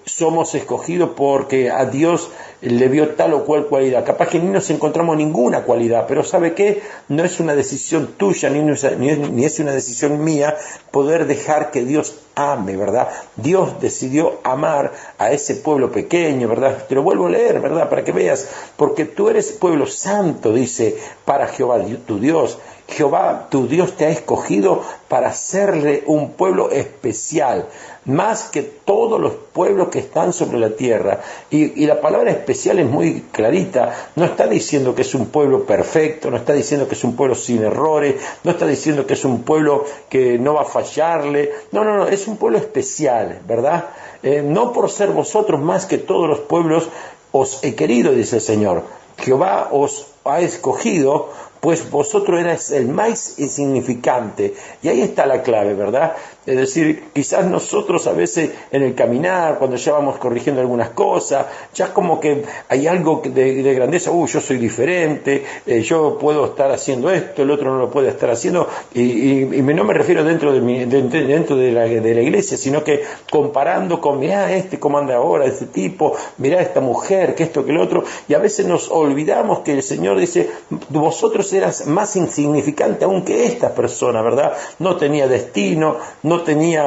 somos escogidos porque a Dios le vio tal o cual cualidad. Capaz que ni nos encontramos ninguna cualidad, pero ¿sabe qué? No es una decisión tuya, ni es una decisión mía poder dejar que Dios ame, ¿verdad? Dios decidió amar a ese pueblo pequeño, ¿verdad? Te lo vuelvo a leer, ¿verdad? Para que veas, porque tú eres pueblo santo, dice, para Jehová tu Dios. Jehová tu Dios te ha escogido para hacerle un pueblo especial, más que todos los pueblos que están sobre la tierra. Y la palabra especial es muy clarita, no está diciendo que es un pueblo perfecto, no está diciendo que es un pueblo sin errores, no está diciendo que es un pueblo que no va a fallarle, no, es un pueblo especial, ¿verdad? No por ser vosotros más que todos los pueblos os he querido, dice el Señor. Jehová os ha escogido, pues vosotros erais el más insignificante. Y ahí está la clave, ¿verdad? Es decir, quizás nosotros a veces en el caminar, cuando ya vamos corrigiendo algunas cosas, ya como que hay algo de grandeza, yo soy diferente, yo puedo estar haciendo esto, el otro no lo puede estar haciendo, y no me refiero dentro de la iglesia, sino que comparando con, mirá cómo anda ahora, este tipo, mirá esta mujer, que esto, que el otro, y a veces nos olvidamos que el Señor dice, vosotros eras más insignificante aún que esta persona, ¿verdad? No tenía destino, no tenía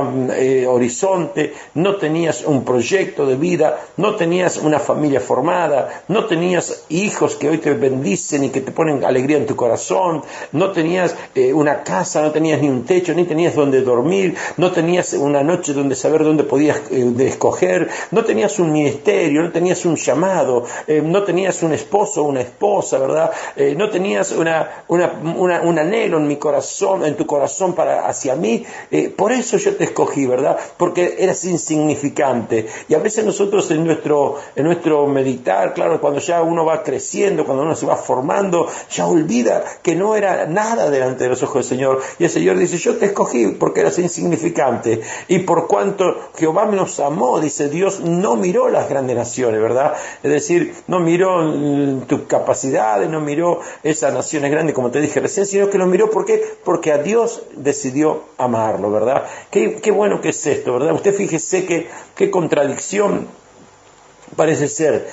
horizonte, no tenías un proyecto de vida, no tenías una familia formada, no tenías hijos que hoy te bendicen y que te ponen alegría en tu corazón, no tenías una casa, no tenías ni un techo, ni tenías donde dormir, no tenías una noche donde saber dónde podías escoger, no tenías un ministerio, no tenías un llamado, no tenías un esposo o una esposa, ¿verdad? No tenías un anhelo en mi corazón, en tu corazón hacia mí. Por eso yo te escogí, ¿verdad? Porque eras insignificante. Y a veces nosotros en nuestro meditar, claro, cuando ya uno va creciendo, cuando uno se va formando, ya olvida que no era nada delante de los ojos del Señor. Y el Señor dice, yo te escogí porque eras insignificante. Y por cuanto Jehová nos amó, dice Dios, no miró las grandes naciones, ¿verdad? Es decir, no miró tus capacidades, no miró esas naciones grandes, como te dije recién, sino que lo miró, ¿por qué? Porque a Dios decidió amarlo, ¿verdad? Qué bueno que es esto, ¿verdad? Usted fíjese qué contradicción parece ser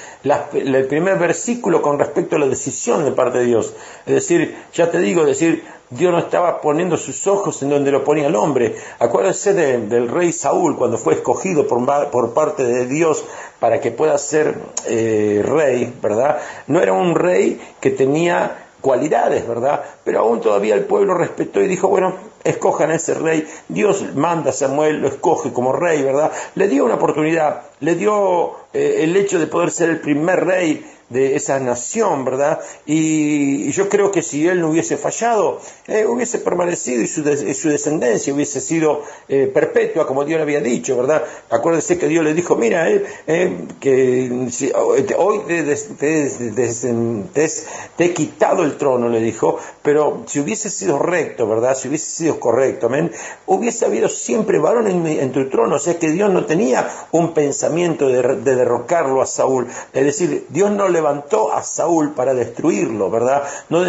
el primer versículo con respecto a la decisión de parte de Dios. Es decir, ya te digo, Dios no estaba poniendo sus ojos en donde lo ponía el hombre. Acuérdese del rey Saúl, cuando fue escogido por parte de Dios para que pueda ser rey, ¿verdad? No era un rey que tenía cualidades, ¿verdad? Pero aún todavía el pueblo respetó y dijo, bueno, escojan a ese rey. Dios manda a Samuel, lo escoge como rey, ¿verdad? Le dio una oportunidad, le dio el hecho de poder ser el primer rey de esa nación, ¿verdad? Y yo creo que si él no hubiese fallado, hubiese permanecido y su descendencia hubiese sido perpetua, como Dios le había dicho, ¿verdad? Acuérdese que Dios le dijo, mira, que si, hoy te he quitado el trono, le dijo, pero si hubiese sido recto, ¿verdad? Si hubiese sido correcto, amén, hubiese habido siempre varón en tu trono. O sea que Dios no tenía un pensamiento de derrocarlo a Saúl, es decir, Dios no le levantó a Saúl para destruirlo, ¿verdad? No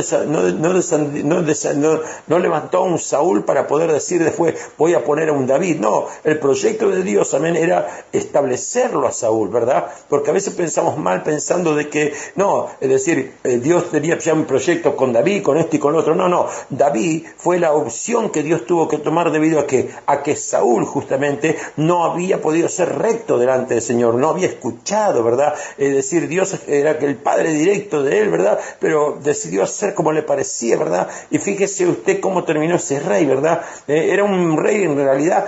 levantó a un Saúl para poder decir después, voy a poner a un David. No, el proyecto de Dios, amén, era establecerlo a Saúl, ¿verdad? Porque a veces pensamos mal pensando de que, no, es decir, Dios tenía ya un proyecto con David, con este y con otro. No, David fue la opción que Dios tuvo que tomar debido a que Saúl justamente no había podido ser recto delante del Señor, no había escuchado, ¿verdad? Es decir, Dios era el padre directo de él, ¿verdad? Pero decidió hacer como le parecía, ¿verdad? Y fíjese usted cómo terminó ese rey, ¿verdad? Era un rey en realidad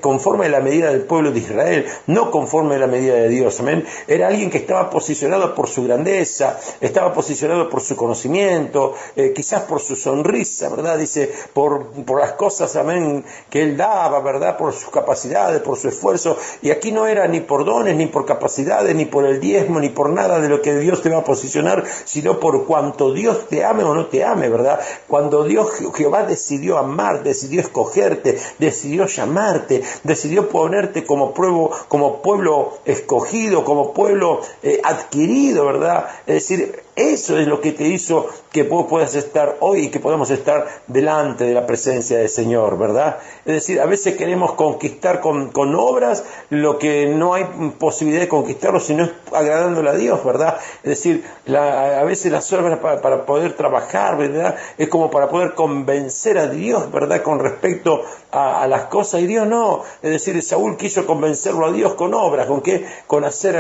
conforme a la medida del pueblo de Israel, no conforme a la medida de Dios, amén. Era alguien que estaba posicionado por su grandeza, estaba posicionado por su conocimiento, quizás por su sonrisa, ¿verdad? Dice, por las cosas, amén, que él daba, ¿verdad? Por sus capacidades, por su esfuerzo. Y aquí no era ni por dones, ni por capacidades, ni por el diezmo, ni por nada de lo que Dios te va a posicionar, sino por cuanto Dios te ame o no te ame, ¿verdad? Cuando Jehová decidió amar, decidió escogerte, decidió llamarte, decidió ponerte como pueblo escogido, como pueblo adquirido, ¿verdad? Es decir, eso es lo que te hizo que vos puedas estar hoy y que podamos estar delante de la presencia del Señor, ¿verdad? Es decir, a veces queremos conquistar con obras lo que no hay posibilidad de conquistarlo, sino agradándole a Dios, ¿verdad? Es decir, a veces las obras para poder trabajar, ¿verdad? Es como para poder convencer a Dios, ¿verdad? Con respecto a las cosas, y Dios no. Es decir, Saúl quiso convencerlo a Dios con obras, ¿con qué? Con hacer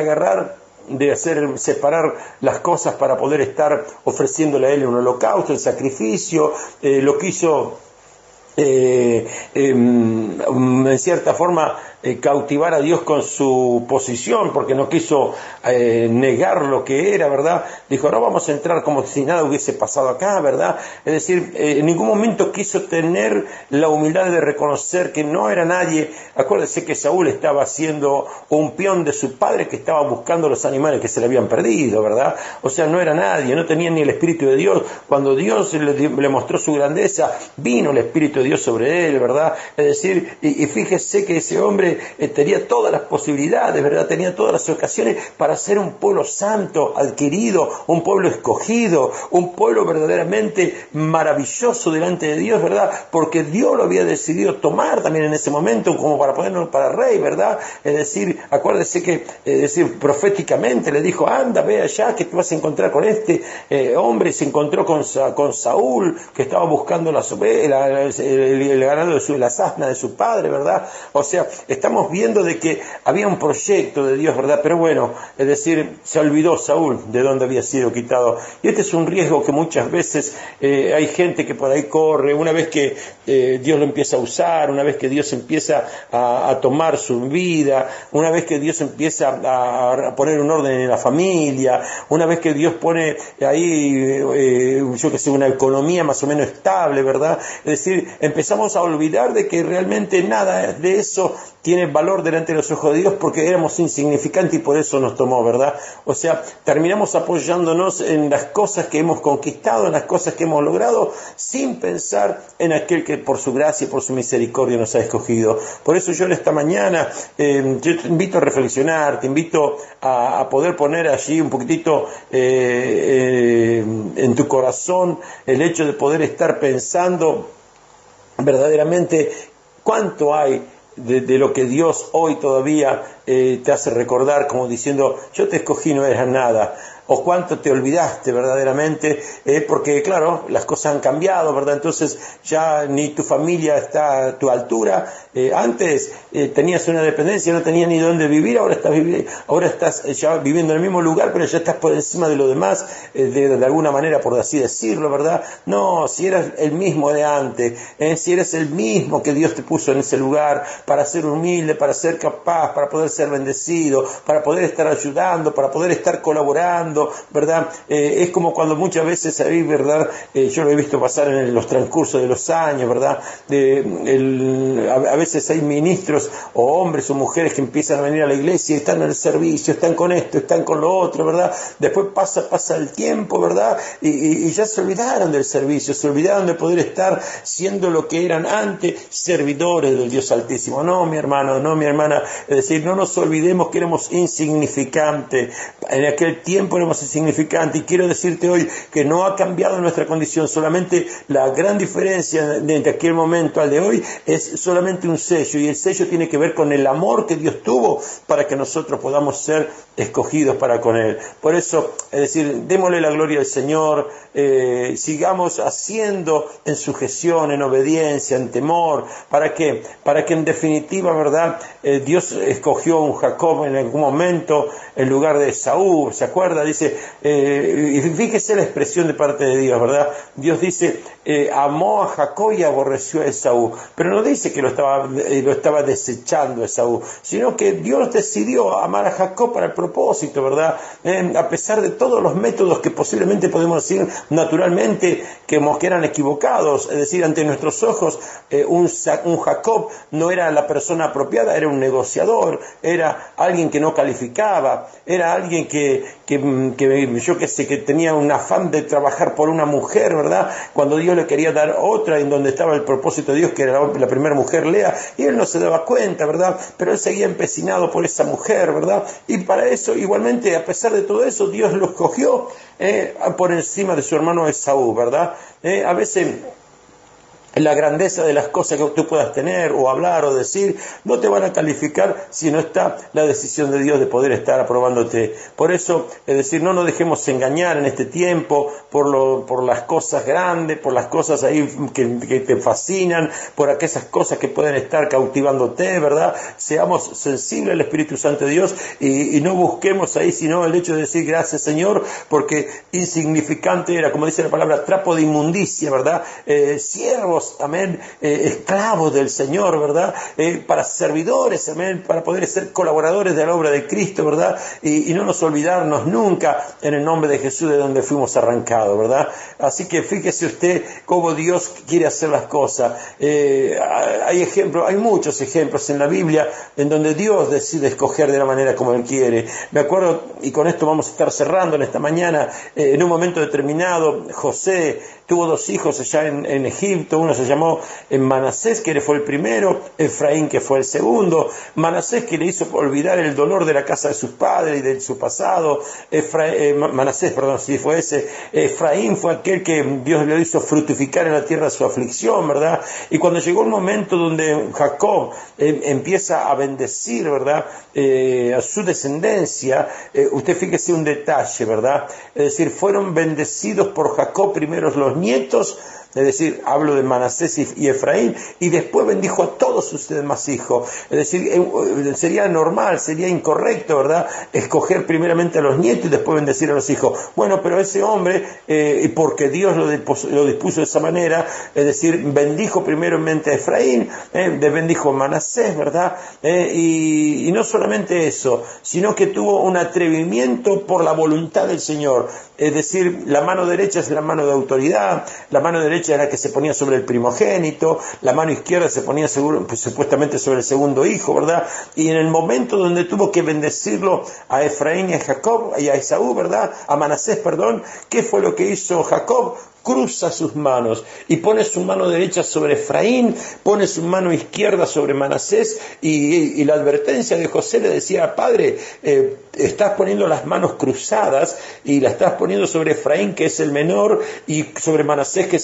separar las cosas para poder estar ofreciéndole a él un holocausto, el sacrificio, lo quiso en cierta forma cautivar a Dios con su posición, porque no quiso negar lo que era, ¿verdad? Dijo, no vamos a entrar como si nada hubiese pasado acá, ¿verdad? Es decir, en ningún momento quiso tener la humildad de reconocer que no era nadie. Acuérdese que Saúl estaba siendo un peón de su padre que estaba buscando los animales que se le habían perdido, ¿verdad? O sea, no era nadie, no tenía ni el Espíritu de Dios. Cuando Dios le mostró su grandeza, vino el Espíritu de Dios sobre él, ¿verdad? Es decir, y fíjese que ese hombre tenía todas las posibilidades, ¿verdad? Tenía todas las ocasiones para ser un pueblo santo, adquirido, un pueblo escogido, un pueblo verdaderamente maravilloso delante de Dios, ¿verdad? Porque Dios lo había decidido tomar también en ese momento como para ponerlo para rey, ¿verdad? Es decir, acuérdese que, proféticamente le dijo, anda, ve allá que te vas a encontrar con este hombre. Se encontró con Saúl, que estaba buscando el ganado las asnas de su padre, ¿verdad? O sea, estamos viendo de que había un proyecto de Dios, ¿verdad? Pero bueno, es decir, se olvidó Saúl de dónde había sido quitado. Y este es un riesgo que muchas veces hay gente que por ahí corre, una vez que Dios lo empieza a usar, una vez que Dios empieza a tomar su vida, una vez que Dios empieza a poner un orden en la familia, una vez que Dios pone ahí, yo que sé, una economía más o menos estable, ¿verdad? Es decir, empezamos a olvidar de que realmente nada de eso tiene valor delante de los ojos de Dios, porque éramos insignificantes y por eso nos tomó, ¿verdad? O sea, terminamos apoyándonos en las cosas que hemos conquistado, en las cosas que hemos logrado, sin pensar en aquel que por su gracia y por su misericordia nos ha escogido. Por eso yo en esta mañana yo te invito a reflexionar, te invito a poder poner allí un poquitito en tu corazón el hecho de poder estar pensando verdaderamente cuánto hay de lo que Dios hoy todavía te hace recordar, como diciendo, yo te escogí, no eras nada. O cuánto te olvidaste verdaderamente, porque claro, las cosas han cambiado, ¿verdad? Entonces ya ni tu familia está a tu altura. Antes tenías una dependencia, no tenías ni dónde vivir, ahora estás ya viviendo en el mismo lugar, pero ya estás por encima de lo demás, de alguna manera, por así decirlo, ¿verdad? No, si eras el mismo de antes, si eres el mismo que Dios te puso en ese lugar, para ser humilde, para ser capaz, para poder ser bendecido, para poder estar ayudando, para poder estar colaborando, ¿verdad? Es como cuando muchas veces ahí, ¿verdad? Yo lo he visto pasar en los transcursos de los años, ¿verdad? A veces hay ministros o hombres o mujeres que empiezan a venir a la iglesia y están en el servicio, están con esto, están con lo otro, ¿verdad? Después pasa el tiempo, ¿verdad? Y ya se olvidaron del servicio, se olvidaron de poder estar siendo lo que eran antes, servidores del Dios Altísimo. No, mi hermano, no, mi hermana. Es decir, no nos olvidemos que éramos insignificantes. En aquel tiempo éramos más insignificante. Y quiero decirte hoy que no ha cambiado nuestra condición, solamente la gran diferencia de aquel momento al de hoy es solamente un sello, y el sello tiene que ver con el amor que Dios tuvo para que nosotros podamos ser escogidos para con Él. Por eso, es decir, démosle la gloria al Señor, sigamos haciendo en sujeción, en obediencia, en temor. ¿Para qué? Para que en definitiva, ¿verdad? Dios escogió un Jacob en algún momento en lugar de Esaú, ¿se acuerda? Dice, y fíjese la expresión de parte de Dios, ¿verdad? Dios dice, amó a Jacob y aborreció a Esaú, pero no dice que lo estaba desechando a Esaú, sino que Dios decidió amar a Jacob para el propósito, ¿verdad? A pesar de todos los métodos que posiblemente podemos decir naturalmente que eran equivocados, es decir, ante nuestros ojos, un Jacob no era la persona apropiada, era un negociador, era alguien que no calificaba, era alguien que yo qué sé, que tenía un afán de trabajar por una mujer, ¿verdad? Cuando Dios le quería dar otra, en donde estaba el propósito de Dios, que era la primera mujer, Lea, y él no se daba cuenta, ¿verdad? Pero él seguía empecinado por esa mujer, ¿verdad? Y para eso, igualmente, a pesar de todo eso, Dios lo escogió por encima de su hermano Esaú, ¿verdad? A veces la grandeza de las cosas que tú puedas tener o hablar o decir no te van a calificar si no está la decisión de Dios de poder estar aprobándote. Por eso, es decir, no nos dejemos engañar en este tiempo por las cosas grandes, por las cosas ahí que te fascinan, por aquellas cosas que pueden estar cautivándote, ¿verdad? Seamos sensibles al Espíritu Santo de Dios y no busquemos ahí sino el hecho de decir gracias Señor, porque insignificante era, como dice la palabra, trapo de inmundicia, ¿verdad? Siervos, amén, esclavos del Señor, ¿verdad? Para servidores, amén, para poder ser colaboradores de la obra de Cristo, ¿verdad? Y no nos olvidarnos nunca en el nombre de Jesús de donde fuimos arrancados, ¿verdad? Así que fíjese usted cómo Dios quiere hacer las cosas. Hay muchos ejemplos en la Biblia en donde Dios decide escoger de la manera como Él quiere. Me acuerdo, y con esto vamos a estar cerrando en esta mañana, en un momento determinado, José tuvo 2 hijos allá en Egipto. Uno se llamó Manasés, que fue el primero, Efraín, que fue el segundo. Manasés, que le hizo olvidar el dolor de la casa de sus padres y de su pasado. Manasés, perdón, sí fue ese. Efraín fue aquel que Dios le hizo fructificar en la tierra su aflicción, ¿verdad? Y cuando llegó el momento donde Jacob empieza a bendecir, ¿verdad? A su descendencia, usted fíjese un detalle, ¿verdad? Es decir, fueron bendecidos por Jacob primero los nietos, es decir, hablo de Manasés y Efraín, y después bendijo a todos sus demás hijos. Es decir, sería normal, sería incorrecto, ¿verdad?, escoger primeramente a los nietos y después bendecir a los hijos. Bueno, pero ese hombre, porque Dios lo dispuso de esa manera, es decir, bendijo primeramente a Efraín, bendijo a Manasés, ¿verdad? Y no solamente eso, sino que tuvo un atrevimiento por la voluntad del Señor. Es decir, la mano derecha es la mano de autoridad, la mano derecha era la que se ponía sobre el primogénito, la mano izquierda se ponía supuestamente sobre el segundo hijo, ¿verdad? Y en el momento donde tuvo que bendecirlo a Efraín y a Jacob, y a Esaú, ¿verdad?, a Manasés, perdón, ¿qué fue lo que hizo Jacob? Cruza sus manos y pone su mano derecha sobre Efraín, pone su mano izquierda sobre Manasés, y la advertencia de José le decía: padre, estás poniendo las manos cruzadas y la estás poniendo sobre Efraín, que es el menor, y sobre Manasés, que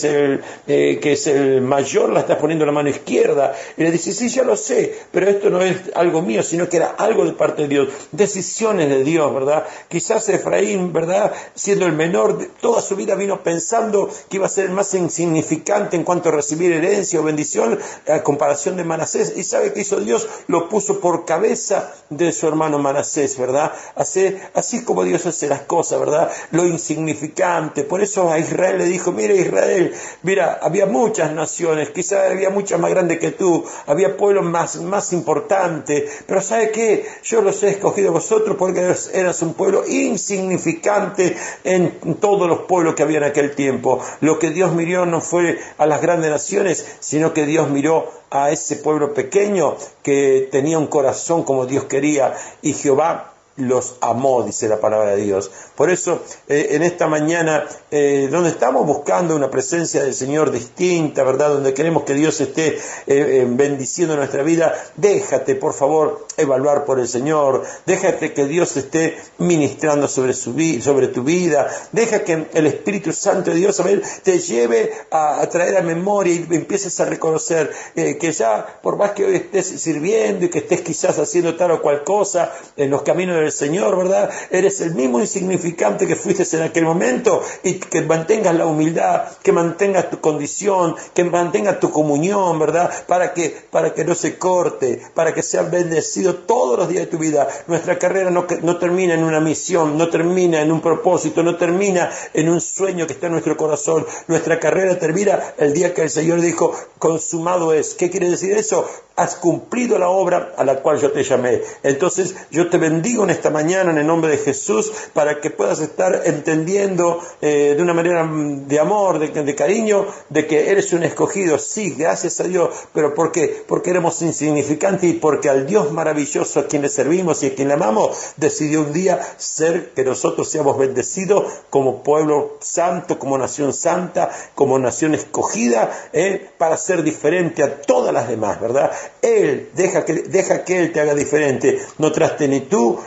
es el mayor, la estás poniendo la mano izquierda. Y le dice: sí, ya lo sé, pero esto no es algo mío, sino que era algo de parte de Dios, decisiones de Dios, ¿verdad? Quizás Efraín, ¿verdad?, siendo el menor, toda su vida vino pensando que iba a ser el más insignificante en cuanto a recibir herencia o bendición a comparación de Manasés. ¿Y sabe qué hizo Dios? Lo puso por cabeza de su hermano Manasés, ¿verdad? Así como Dios hace las cosas, ¿verdad? Lo insignificante. Por eso a Israel le dijo: mira Israel, mira, había muchas naciones, quizás había muchas más grandes que tú, había pueblos más importantes, pero ¿sabe qué? Yo los he escogido a vosotros porque eras un pueblo insignificante en todos los pueblos que había en aquel tiempo. Lo que Dios miró no fue a las grandes naciones, sino que Dios miró a ese pueblo pequeño que tenía un corazón como Dios quería, y Jehová los amó, dice la palabra de Dios. Por eso, en esta mañana, donde estamos buscando una presencia del Señor distinta, ¿verdad? Donde queremos que Dios esté bendiciendo nuestra vida, déjate, por favor, evaluar por el Señor, déjate que Dios esté ministrando sobre tu vida, deja que el Espíritu Santo de Dios te lleve a traer a memoria y empieces a reconocer que ya, por más que hoy estés sirviendo y que estés quizás haciendo tal o cual cosa en los caminos del Señor, ¿verdad? Eres el mismo insignificante que fuiste en aquel momento, y que mantengas la humildad, que mantengas tu condición, que mantengas tu comunión, ¿verdad? Para que no se corte, para que seas bendecido todos los días de tu vida. Nuestra carrera no termina en una misión, no termina en un propósito, no termina en un sueño que está en nuestro corazón. Nuestra carrera termina el día que el Señor dijo, consumado es. ¿Qué quiere decir eso? Has cumplido la obra a la cual yo te llamé. Entonces yo te bendigo en esta mañana en el nombre de Jesús, para que puedas estar entendiendo de una manera de amor, de cariño, de que eres un escogido. Sí, gracias a Dios. ¿Pero por qué? Porque éramos insignificantes, y porque al Dios maravilloso a quien le servimos y a quien le amamos decidió un día que nosotros seamos bendecidos como pueblo santo, como nación santa, como nación escogida, para ser diferente a todas las demás, ¿verdad? Él, deja que Él te haga diferente. No trate ni tú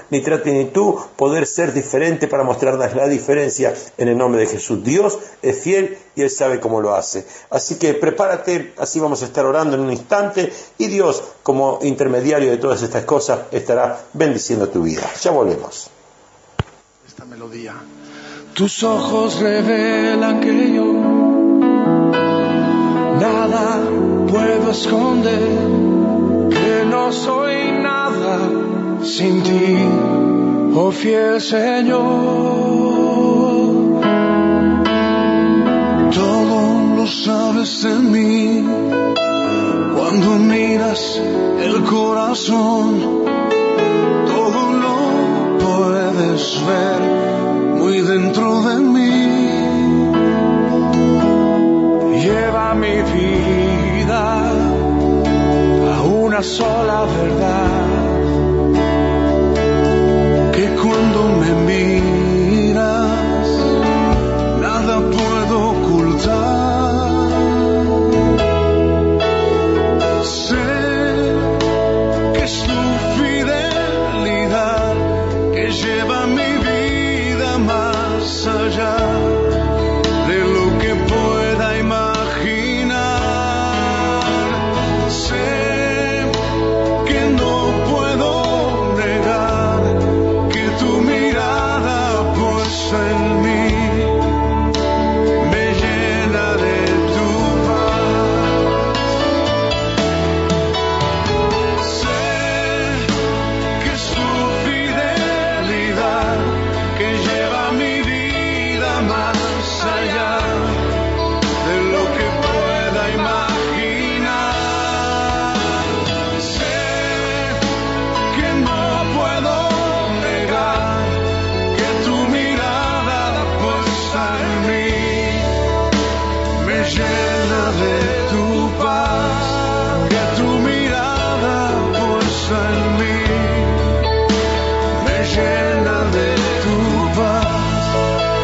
poder ser diferente para mostrarnos la diferencia en el nombre de Jesús. Dios es fiel y Él sabe cómo lo hace. Así que prepárate, así vamos a estar orando en un instante, y Dios, como intermediario de todas estas cosas, estará bendiciendo tu vida. Ya volvemos. Esta melodía. Tus ojos revelan que yo nada puedo esconder, que no soy nada sin ti, oh fiel Señor. Todo lo sabes de mí, cuando miras el corazón, todo lo puedes ver muy dentro de mí. Lleva mi vida a una sola verdad, que cuando me miras nada puedo ocultar. Sé que es tu fidelidad que lleva mi vida más allá de lo que pueda imaginar. Sé que no puedo negar que tu mirada puesta en mí me llena de tu paz. Sé que es tu fidelidad que lleva mi vida más allá de lo que pueda imaginar. Sé que no puedo negar que tu mirada puesta en mí me llena de tu paz. Que tu mirada puesta en mí me llena de tu paz.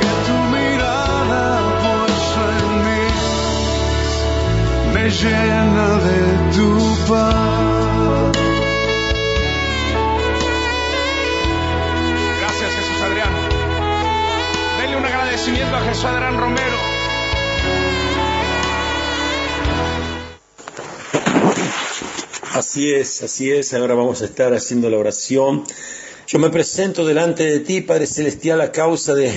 Que tu mirada puesta en mí me llena de tu paz. Gracias, Jesús Adrián. Denle un agradecimiento a Jesús Adrián Romero. Así es. Ahora vamos a estar haciendo la oración. Yo me presento delante de ti, Padre Celestial, a causa de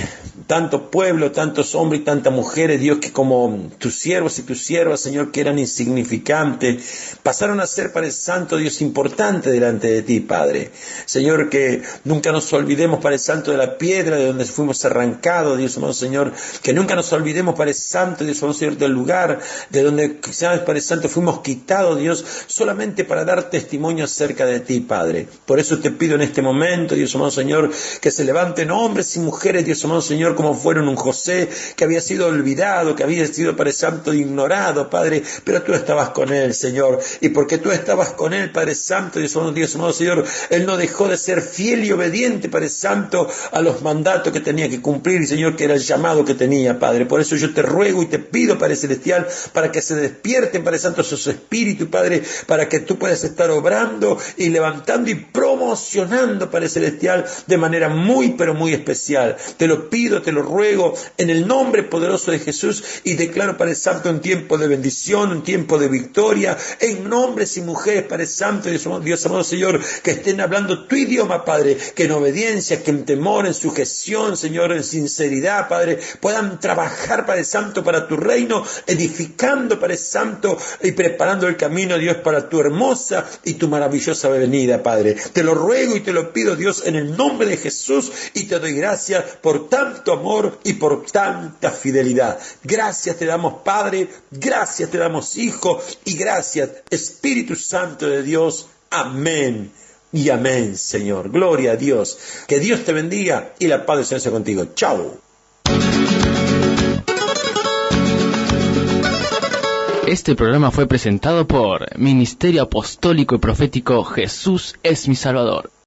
tanto pueblo, tantos hombres y tantas mujeres, Dios, que como tus siervos y tus siervas, Señor, que eran insignificantes, pasaron a ser, Padre Santo, Dios, importante delante de ti, Padre. Señor, que nunca nos olvidemos, Padre Santo, de la piedra de donde fuimos arrancados, Dios amado Señor, que nunca nos olvidemos, Padre Santo, Dios amado Señor, del lugar de donde, ¿sabes, Padre Santo, fuimos quitados, Dios, solamente para dar testimonio acerca de ti, Padre. Por eso te pido en este momento, momento, Dios amado Señor, que se levanten hombres y mujeres, Dios amado Señor, como fueron un José que había sido olvidado, que había sido, Padre Santo, ignorado, Padre, pero tú estabas con él, Señor, y porque tú estabas con él, Padre Santo, Dios amado Señor, él no dejó de ser fiel y obediente, Padre Santo, a los mandatos que tenía que cumplir, Señor, que era el llamado que tenía, Padre. Por eso yo te ruego y te pido, Padre Celestial, para que se despierten, Padre Santo, sus espíritus, Padre, para que tú puedas estar obrando y levantando y promocionando, Padre Celestial, de manera muy, pero muy especial. Te lo pido, te lo ruego, en el nombre poderoso de Jesús, y declaro, Padre Santo, un tiempo de bendición, un tiempo de victoria, en hombres y mujeres, Padre Santo, Dios amado Señor, que estén hablando tu idioma, Padre, que en obediencia, que en temor, en sujeción, Señor, en sinceridad, Padre, puedan trabajar, Padre Santo, para tu reino, edificando, Padre Santo, y preparando el camino, Dios, para tu hermosa y tu maravillosa venida, Padre. Te lo ruego y te lo pido, Dios, en el nombre de Jesús, y te doy gracias por tanto amor y por tanta fidelidad. Gracias te damos, Padre, gracias te damos, Hijo, y gracias, Espíritu Santo de Dios. Amén y amén, Señor. Gloria a Dios. Que Dios te bendiga y la paz del Señor sea contigo. Chao. Este programa fue presentado por Ministerio Apostólico y Profético Jesús es mi Salvador.